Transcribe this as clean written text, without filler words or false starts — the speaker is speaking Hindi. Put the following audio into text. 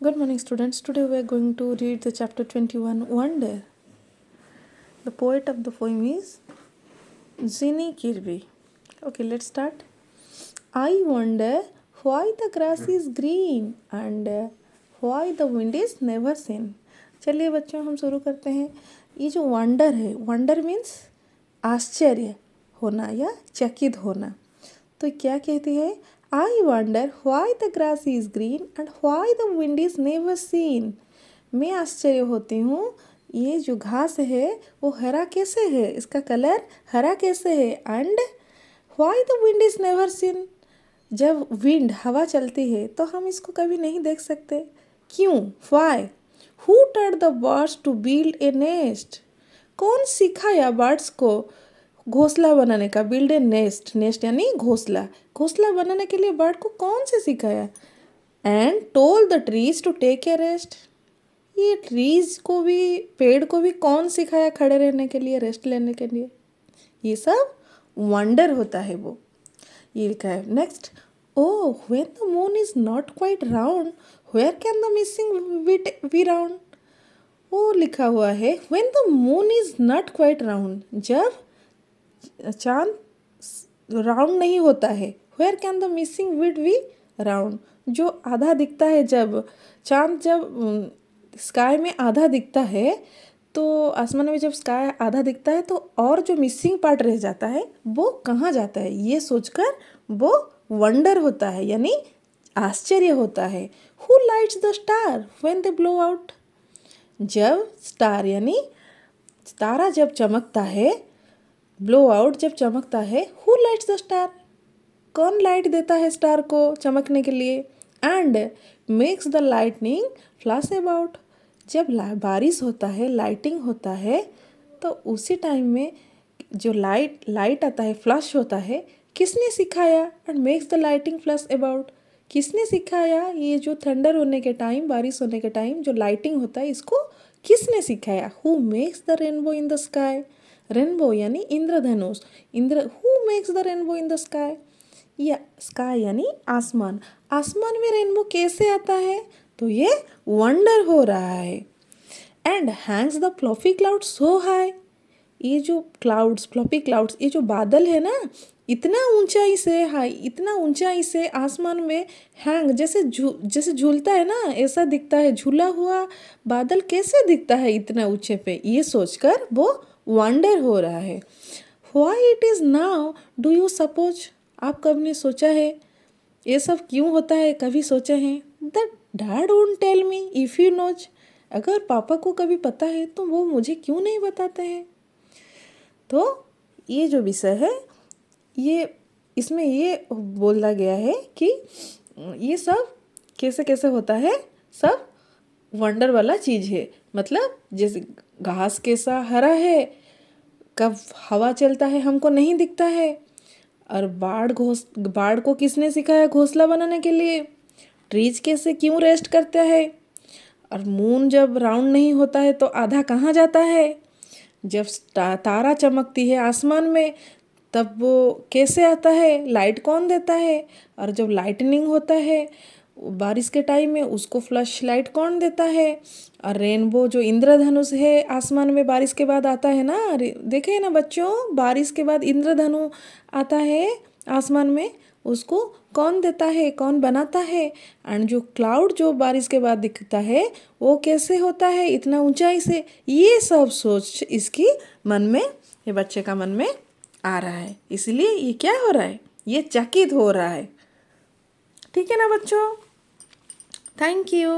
Good morning, students. Today we are going to read the chapter 21, Wonder. The poet of the poem is Zinnie Kirby. Okay, let's start. I wonder why the grass is green and why the wind is never seen. चलिए बच्चों हम शुरू करते हैं. ये जो वंडर है, वंडर मीन्स आश्चर्य होना या चकित होना. तो क्या कहती है? I wonder why the grass is green and why the wind is never seen. मैं आश्चर्य होती हूँ ये जो घास है वो हरा कैसे है, इसका कलर हरा कैसे है. And why the wind is never seen. जब विंड हवा चलती है तो हम इसको कभी नहीं देख सकते. क्यों? Why? Who taught the birds to build a nest. कौन सिखाया बर्ड्स को घोंसला बनाने का? Build a nest. नेस्ट यानी घोंसला. घोंसला बनाने के लिए बर्ड को कौन से सिखाया? And told the trees to take a rest. ये ट्रीज को भी, पेड़ को भी कौन सिखाया खड़े रहने के लिए, रेस्ट लेने के लिए? ये सब वंडर होता है वो. ये लिखा है next. Oh when the moon is not quite round where can the missing bit be round. वो लिखा हुआ है when the moon is not quite round. जब चांद राउंड नहीं होता है. Where can the missing bit be round. जो आधा दिखता है, जब चांद जब स्काई में आधा दिखता है तो आसमान में जब स्काई आधा दिखता है तो और जो मिसिंग पार्ट रह जाता है वो कहाँ जाता है, ये सोचकर वो वंडर होता है यानी आश्चर्य होता है. Who lights the star when they blow out. जब स्टार यानी तारा जब चमकता है, ब्लो आउट जब चमकता है. Who lights the star. कौन लाइट देता है स्टार को चमकने के लिए? And makes the lightning flash about. जब बारिश होता है, लाइटिंग होता है, तो उसी टाइम में जो लाइट आता है, फ्लैश होता है, किसने सिखाया? And makes the lighting flash about. किसने सिखाया? ये जो थंडर होने के टाइम, बारिश होने के टाइम जो लाइटिंग होता है, इसको किसने सिखाया? Who makes the rainbow in the sky. Rainbow यानी इंद्रधनुष. Who makes the rainbow in the sky. या स्काई यानी आसमान. आसमान में रेनबो कैसे आता है? तो ये वंडर हो रहा है. And Hanks the fluffy cloud so high. ये जो क्लाउड्स, फ्लफी क्लाउड्स, ये जो बादल है ना, इतना ऊंचाई से, हाई, इतना ऊंचाई से आसमान में हैंग, जैसे झूलता है ना, ऐसा दिखता है. झूला हुआ बादल कैसे दिखता है इतना ऊंचे पे, ये सोचकर वो वंडर हो रहा है. Why it is now do you suppose. आप कब ने सोचा है ये सब क्यों होता है? कभी सोचे हैं? That dad won't tell me if you knows. अगर पापा को कभी पता है तो वो मुझे क्यों नहीं बताते हैं? तो ये जो विषय है, ये इसमें ये बोला गया है कि ये सब कैसे कैसे होता है, सब वंडर वाला चीज़ है. मतलब जैसे घास कैसा हरा है, कब हवा चलता है हमको नहीं दिखता है. और बाड़ को किसने सिखाया घोंसला बनाने के लिए? ट्रीज कैसे क्यों रेस्ट करता है? और मून जब राउंड नहीं होता है तो आधा कहाँ जाता है? जब तारा चमकती है आसमान में तब वो कैसे आता है? लाइट कौन देता है? और जब लाइटनिंग होता है बारिश के टाइम में, उसको फ्लैश लाइट कौन देता है? और रेनबो जो इंद्रधनुष है आसमान में बारिश के बाद आता है ना, देखे ना बच्चों, बारिश के बाद इंद्रधनु आता है आसमान में, उसको कौन देता है, कौन बनाता है? एंड जो क्लाउड जो बारिश के बाद दिखता है वो कैसे होता है इतना ऊंचाई से? ये सब सोच इसकी मन में, ये बच्चे का मन में आ रहा है. इसलिए ये क्या हो रहा है? ये चकित हो रहा है. ठीक है ना बच्चों? Thank you.